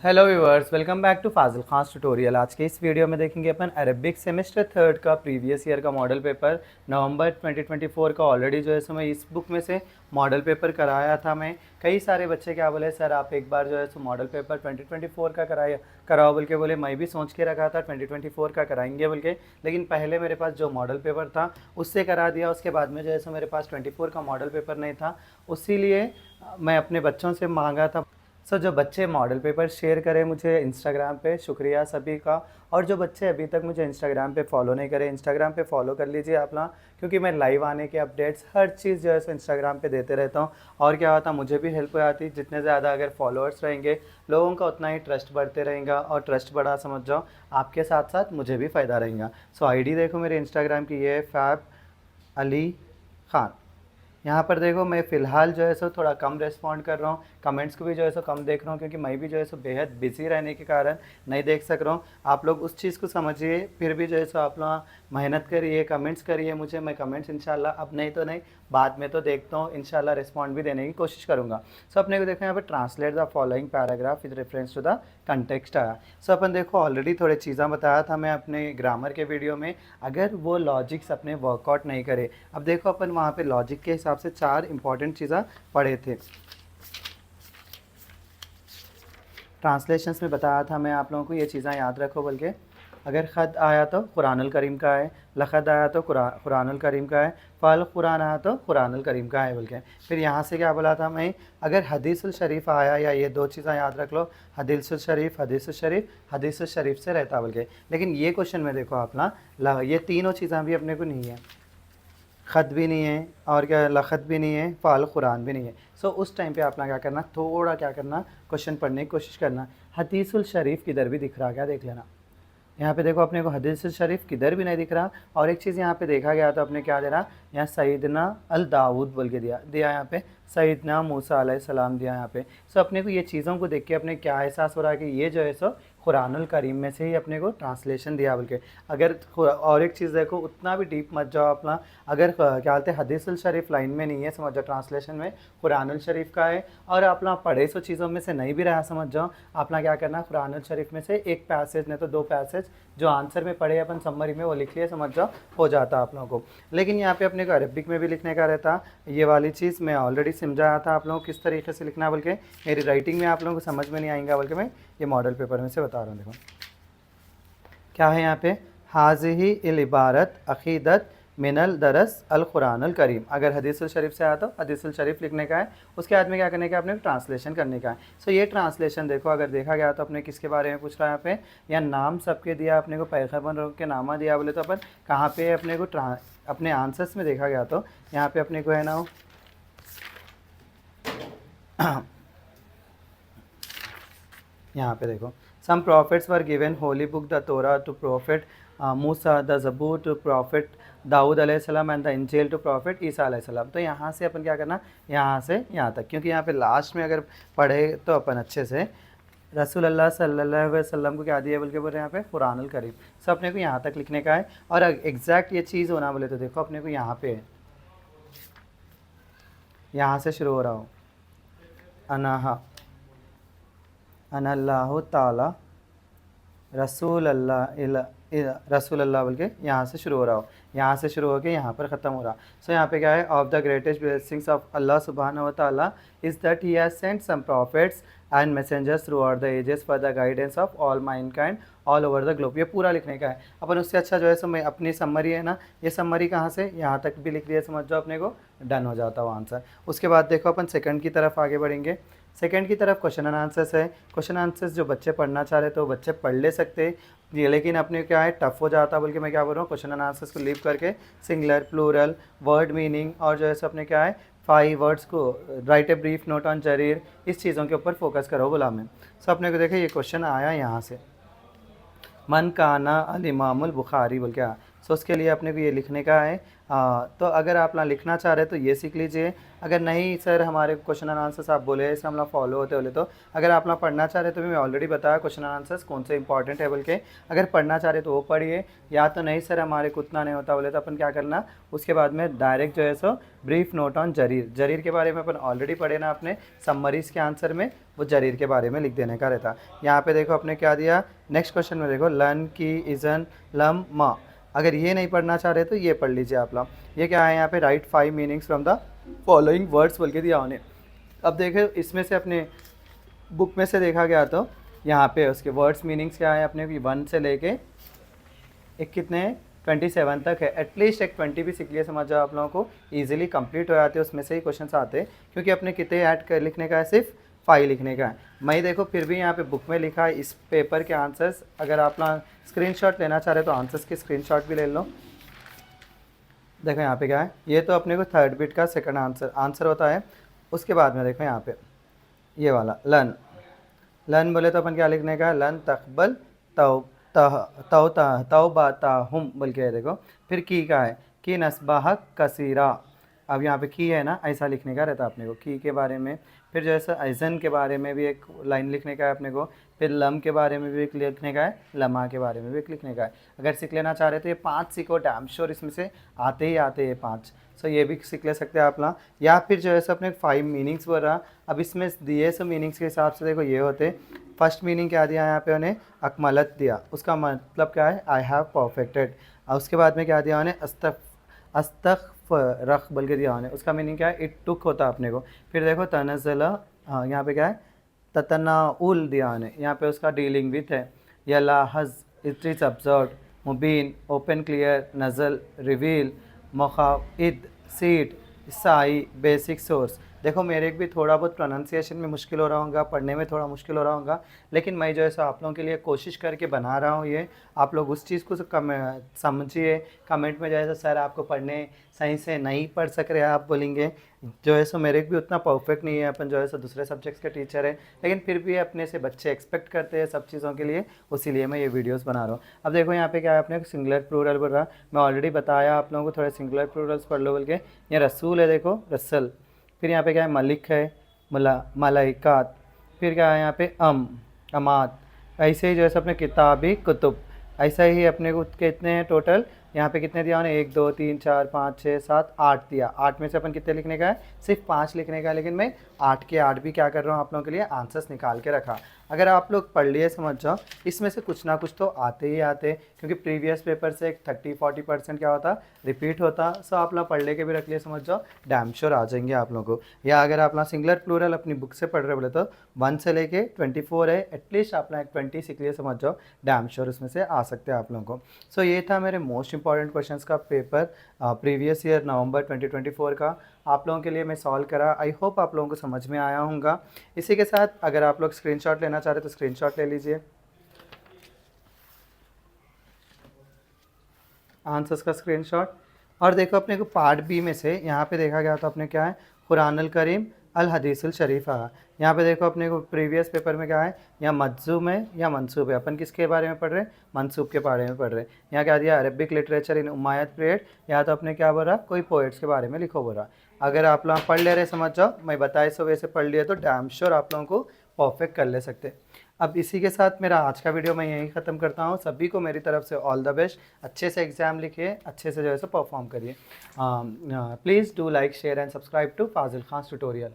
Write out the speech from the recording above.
Hello viewers, welcome back to Fazil Khan tutorial. आज के इस वीडियो में देखेंगे अपन अरबिक सेमेस्टर थर्ड का प्रीवियस ईयर का मॉडल पेपर नवंबर 2024 का। ऑलरेडी जो है सो मैं इस बुक में से मॉडल पेपर कराया था। मैं कई सारे बच्चे क्या बोले, सर आप एक बार जो है सो मॉडल पेपर 2024 का कराओ बोल के बोले। मैं भी सोच के रखा था 2024 का कराएंगे बोल के, लेकिन पहले मेरे पास जो मॉडल पेपर था उससे करा दिया। उसके बाद में जो है सो मेरे पास 24 का मॉडल पेपर नहीं था, उसीलिए मैं अपने बच्चों से मांगा था। जो बच्चे मॉडल पेपर शेयर करें मुझे इंस्टाग्राम पे, शुक्रिया सभी का। और जो बच्चे अभी तक मुझे इंस्टाग्राम पे फॉलो नहीं करें, इंस्टाग्राम पे फॉलो कर लीजिए आप ना, क्योंकि मैं लाइव आने के अपडेट्स हर चीज़ जो है सो इंस्टाग्राम पे देते रहता हूँ। और क्या होता, मुझे भी हेल्प हो जाती। जितने ज़्यादा अगर फॉलोअर्स रहेंगे लोगों का, उतना ही ट्रस्ट बढ़ते रहेगा, और ट्रस्ट बढ़ा समझ जाओ आपके साथ साथ मुझे भी फ़ायदा रहेगा। सो आईडी देखो मेरे इंस्टाग्राम की, ये फैब अली ख़ान। यहाँ पर देखो मैं फ़िलहाल जो है सो थोड़ा कम रिस्पॉन्ड कर रहा हूँ, कमेंट्स को भी जो है सो कम देख रहा हूँ, क्योंकि मैं भी जो है सो बेहद बिजी रहने के कारण नहीं देख सक रहा हूँ। आप लोग उस चीज़ को समझिए, फिर भी जो है सो आप लोग मेहनत करिए, कमेंट्स करिए मुझे। मैं कमेंट्स इंशाल्लाह अब नहीं तो नहीं, बाद में तो देखता हूँ, इंशाल्लाह रिस्पॉन्ड भी देने की कोशिश करूँगा। सो अपने को देखो यहाँ पर translate the following paragraph with reference to the context आया। सो अपन देखो ऑलरेडी थोड़े चीज़ें बताया था मैं अपने ग्रामर के वीडियो में, अगर वो लॉजिक्स अपने वर्कआउट नहीं करे। अब देखो अपन वहाँ पे लॉजिक के हिसाब से 4 इंपॉर्टेंट चीज़ें पढ़े थे। ट्रांसलेशंस में बताया था मैं आप लोगों को, ये चीज़ें याद रखो। बल्कि अगर ख़त आया तो कुरानुल करीम का है, लखत आया तो कुरानुल करीम का है, फ़ल कुरान आया तो कुरानुल करीम का है बोल के। फिर यहाँ से क्या बोला था मैं, अगर हदीसुल शरीफ आया, या ये 2 चीज़ें याद रख लो, हदीसुल शरीफ, हदीसुल शरीफ, हदीसुल शरीफ से रहता बोल के। लेकिन ये क्वेश्चन में देखो आप ना, ये तीनों चीज़ें भी अपने को नहीं है। ख़त भी नहीं है, और क्या लखत भी नहीं है, फ़ाल कुरान भी नहीं है। सो उस टाइम पे आपने क्या करना, थोड़ा क्या करना, क्वेश्चन पढ़ने की कोशिश करना। हदीसुल शरीफ किधर भी दिख रहा, क्या देख लेना। यहाँ पे देखो अपने को हदीसुल शरीफ किधर भी नहीं दिख रहा। और एक चीज़ यहाँ पे देखा गया तो अपने क्या दे रहा, यहाँ सईदना अल दाऊद बोल के दिया यहाँ पे सईदना मूसा अलैहिस्सलाम दिया यहाँ पे। सो अपने को ये चीज़ों को देख के अपने क्या एहसास हो रहा है कि ये जो है सो कुरानुल करीम में से ही अपने को ट्रांसलेशन दिया बोल के। अगर और एक चीज़ देखो, उतना भी डीप मत जाओ अपना। अगर क्या बोलते हैं हदीसुल शरीफ लाइन में नहीं है, समझ जाओ ट्रांसलेशन में कुरानुल शरीफ का है, और अपना पढ़े सो चीज़ों में से नहीं भी रहा, समझ जाओ अपना क्या करना, कुरानुल शरीफ में से एक पैसेज नहीं तो 2 पैसेज जो आंसर में पढ़े अपन समरी में वो लिख लिए, समझ जाओ हो जाता आप लोगों को। लेकिन यहाँ पे अपने को अरबिक में भी लिखने का रहता। ये वाली चीज़ मैं ऑलरेडी समझाया था आप लोगों को किस तरीके से लिखना है बोल के। मेरी राइटिंग में आप लोगों को समझ में नहीं आएगा बोल के मैं ये मॉडल पेपर में से बता रहा हूँ। देखो क्या है यहाँ पे, हाजिही इल इबारत अकीदत मिनल दरस अल कुरानुल करीम। अगर हदीसुल शरीफ से आया तो हदीसुल शरीफ लिखने का है, उसके बाद में क्या करने का, अपने ट्रांसलेशन करने का है। सो ये ट्रांसलेशन देखो, अगर देखा गया तो अपने किसके बारे में पूछ रहा है यहाँ पे, या नाम सबके दिया अपने को, पैगंबर के नामा दिया बोले तो अपन कहाँ पे अपने को अपने आंसर्स में देखा गया तो यहाँ पे अपने को है ना यहाँ पे देखो, some prophets were given holy book the Torah to prophet Musa, the Zabur to prophet Dawood अलैहिस्सलाम, and the Injeel to prophet Isa अलैहिस्सलाम। तो यहाँ से अपन क्या करना, यहाँ से यहाँ तक, क्योंकि यहाँ पे लास्ट में अगर पढ़े तो अपन अच्छे से रसूल अल्लाह सल्लल्लाहु अलैहि वसल्लम को क्या दिया बोल के बोल रहे हैं यहाँ पे, कुरानुल करीम। सब अपने को यहाँ तक लिखने का है। और एग्जैक्ट ये चीज़ होना बोले तो देखो अपने को यहाँ पे, यहाँ से शुरू हो रहा हो, अनाहा अनल्लाहु ताला रसूल अल्लाह बोल के यहाँ से शुरू हो रहा हो, यहाँ से शुरू होकर यहाँ पर ख़त्म हो रहा। सो यहाँ पे क्या है, of the greatest blessings of Allah सुब्हानहू व तआला is that he has sent some prophets and messengers throughout the ages for the guidance of all mankind all over the globe. ये पूरा लिखने का है अपन। उससे अच्छा जो है सो मैं अपनी समरी है ना, ये समरी कहाँ से यहाँ तक भी लिख दिया, समझ जाओ अपने को डन हो जाता हो आंसर। उसके बाद देखो अपन सेकंड की तरफ आगे बढ़ेंगे। सेकंड की तरफ क्वेश्चन एंड आंसर्स है। क्वेश्चन आंसर्स जो बच्चे पढ़ना चाह रहे तो बच्चे पढ़ ले सकते ये, लेकिन अपने क्या है टफ हो जाता बोल के मैं क्या बोल रहा हूँ, क्वेश्चन एंड आंसर्स को लीव करके सिंगुलर, प्लूरल, वर्ड मीनिंग, और जो है सो अपने क्या है 5 वर्ड्स को, write a brief note on Jarir, इस चीज़ों के ऊपर फोकस करो बोला मैं। सो अपने को देखे ये क्वेश्चन आया यहाँ से, मन काना अल इमामुल बुखारी बोल के आया। सो उसके लिए अपने को ये लिखने का है। तो अगर आप ना लिखना चाह रहे हैं तो ये सीख लीजिए। अगर नहीं सर हमारे क्वेश्चन एंड आंसर्स आप बोले इसे हम लोग फॉलो होते बोले तो अगर आप ना पढ़ना चाह रहे हैं तो भी मैं ऑलरेडी बताया क्वेश्चन एंड आंसर्स कौन से इंपॉर्टेंट है बोल के। अगर पढ़ना चाह रहे तो वो पढ़िए, या तो नहीं सर हमारे को उतना नहीं होता बोले तो अपन क्या करना, उसके बाद में डायरेक्ट जो है सो brief note on Jarir, Jarir के बारे में अपन ऑलरेडी पढ़े ना अपने समरीज के आंसर में, वो जरीर के बारे में लिख देने का रहता। यहाँ पे देखो अपने क्या दिया, नेक्स्ट क्वेश्चन में देखो लन की इजन लम मा। अगर ये नहीं पढ़ना चाह रहे तो ये पढ़ लीजिए आप लोग। ये क्या है यहाँ पे, right 5 meanings from the following words बोल के दिया उन्हें। अब देखो इसमें से अपने बुक में से देखा गया तो यहाँ पे उसके वर्ड्स मीनिंग्स क्या है अपने 1 से लेके एक कितने 27 तक है। एटलीस्ट एक 20 भी सीख लिए समझ जाओ आप लोगों को ईजिली कंप्लीट हो जाते हैं, उसमें से ही क्वेश्चन आते हैं। क्योंकि अपने कितने ऐड कर लिखने का है, सिर्फ 5 लिखने का है। मैं देखो फिर भी यहाँ पे बुक में लिखा है इस पेपर के आंसर्स। अगर आप ना स्क्रीनशॉट लेना चाह रहे तो आंसर्स के स्क्रीनशॉट भी ले लो। देखो यहाँ पे क्या है, ये तो अपने को थर्ड बिट का सेकंड आंसर होता है। उसके बाद में देखो यहाँ पे ये वाला लन, लन बोले तो अपन क्या लिखने का है, लन तकबल तौबाताहुम बोल के है देखो। फिर की का है कि नस्बाह कसीरा। अब यहाँ पे की है ना, ऐसा लिखने का रहता है अपने को की के बारे में। फिर जैसे ऐजन के बारे में भी एक लाइन लिखने का है अपने को। फिर लम के बारे में भी एक लिखने का है, लम्हा के बारे में भी एक लिखने का है। अगर सीख लेना चाह रहे तो ये 5 सीखो, डैम श्योर इसमें से आते ही आते हैं 5। सो ये भी सीख ले सकते हैं आप ना। या फिर जो है सो अपने 5 मीनिंग्स बोल रहा। अब इसमें दिए सो मीनिंग्स के हिसाब से देखो ये होते। फर्स्ट मीनिंग क्या दिया यहाँ पे उन्हें, अकमलत दिया, उसका मतलब क्या है, आई हैव परफेक्टेड। और उसके बाद में क्या दिया उन्हें, अस्तगफरक बोल के दिया उन्हें, उसका मीनिंग क्या है, इट टुक होता है अपने को। फिर देखो तनज़्ज़ला, हाँ यहाँ पे क्या है, ततनाउल दिया उन्हें, यहाँ पे उसका डीलिंग विथ है। या लाहज़, इट इज़ ऑब्जर्व। मुबीन, ओपन क्लियर। नज़ल, रिवील। मुखाइद, सीट। साई, बेसिक सोर्स। देखो मेरे भी थोड़ा बहुत प्रोनाउंसिएशन में मुश्किल हो रहा होगा, पढ़ने में थोड़ा मुश्किल हो रहा होगा, लेकिन मैं जो है सो आप लोगों के लिए कोशिश करके बना रहा हूँ ये। आप लोग उस चीज़ को समझिए। कमेंट में जो है सो सर आपको पढ़ने सही से नहीं पढ़ सक रहे आप बोलेंगे, जो है सो मेरे भी उतना परफेक्ट नहीं है, अपन जो है सो दूसरे सब्जेक्ट्स के टीचर है, लेकिन फिर भी अपने से बच्चे एक्सपेक्ट करते हैं सब चीज़ों के लिए, उसीलिए मैं ये वीडियोस बना रहा हूँ। अब देखो यहाँ पे क्या है, अपने सिंगुलर प्लूरल बोल रहा, मैं ऑलरेडी बताया आप लोगों को, थोड़े सिंगुलर प्लूरल्स पढ़ लो बोल के। ये रसूल है देखो, रसल। फिर यहाँ पे क्या है, मलिक है, मलाइकात। फिर क्या है यहाँ पे, अमात। ऐसे ही जो है अपने किताबी कुतुब। ऐसा ही अपने को कितने हैं टोटल, यहाँ पे कितने दिया उन्हें, 1 2 3 4 5 6 7 8 दिया। 8 में से अपन कितने लिखने का है, सिर्फ 5 लिखने का है, लेकिन मैं 8 के 8 भी क्या कर रहा हूँ आप लोगों के लिए आंसर्स निकाल के रखा। अगर आप लोग पढ़ लिए समझ जाओ, इसमें से कुछ ना कुछ तो आते ही आते, क्योंकि प्रीवियस पेपर से 30-40% क्या होता, रिपीट होता। सो आप लोग पढ़ ले के भी रख लिए समझ जाओ, डैम श्योर आ जाएंगे आप लोगों को। या अगर आप लोग सिंगुलर प्लूरल अपनी बुक से पढ़ रहे बोले तो 1 से लेके 24 है, एटलीस्ट आप लोग 20 सीख लिए समझ जाओ, डैम श्योर उसमें से आ सकते हैं आप लोगों को। सो ये था मेरे मोस्ट इंपॉर्टेंट क्वेश्चंस का पेपर प्रीवियस ईयर नवंबर 2024 का, आप लोगों के लिए मैं सॉल्व करा। आई होप आप लोगों को समझ में आया होगा। इसी के साथ अगर आप लोग स्क्रीनशॉट लेना चाह रहे तो स्क्रीनशॉट ले लीजिए आंसर्स का स्क्रीनशॉट। और देखो अपने को पार्ट बी में से यहाँ पे देखा गया तो अपने क्या है, कुरानुल करीम अल हदीसुल शरीफा। यहाँ पे देखो अपने को प्रीवियस पेपर में क्या है, या मज्जूम है या मंसूब है। अपन किसके बारे में पढ़ रहे हैं, मंसूब के बारे में पढ़ रहे हैं। यहाँ क्या दिया, अरबिक लिटरेचर इन उमायद पीरियड, या तो अपने क्या बोल रहा, कोई पोइट्स के बारे में लिखो बोल रहा। अगर आप लोग पढ़ ले रहे समझ जाओ, मैं बताए सो वैसे पढ़ लिया तो डैम श्योर आप लोगों को परफेक्ट कर ले सकते। अब इसी के साथ मेरा आज का वीडियो मैं यहीं ख़त्म करता हूँ। सभी को मेरी तरफ से ऑल द बेस्ट। अच्छे से एग्ज़ाम लिखिए, अच्छे से जो है सो परफॉर्म करिए। Please do like share and subscribe to Fazil Khan tutorial.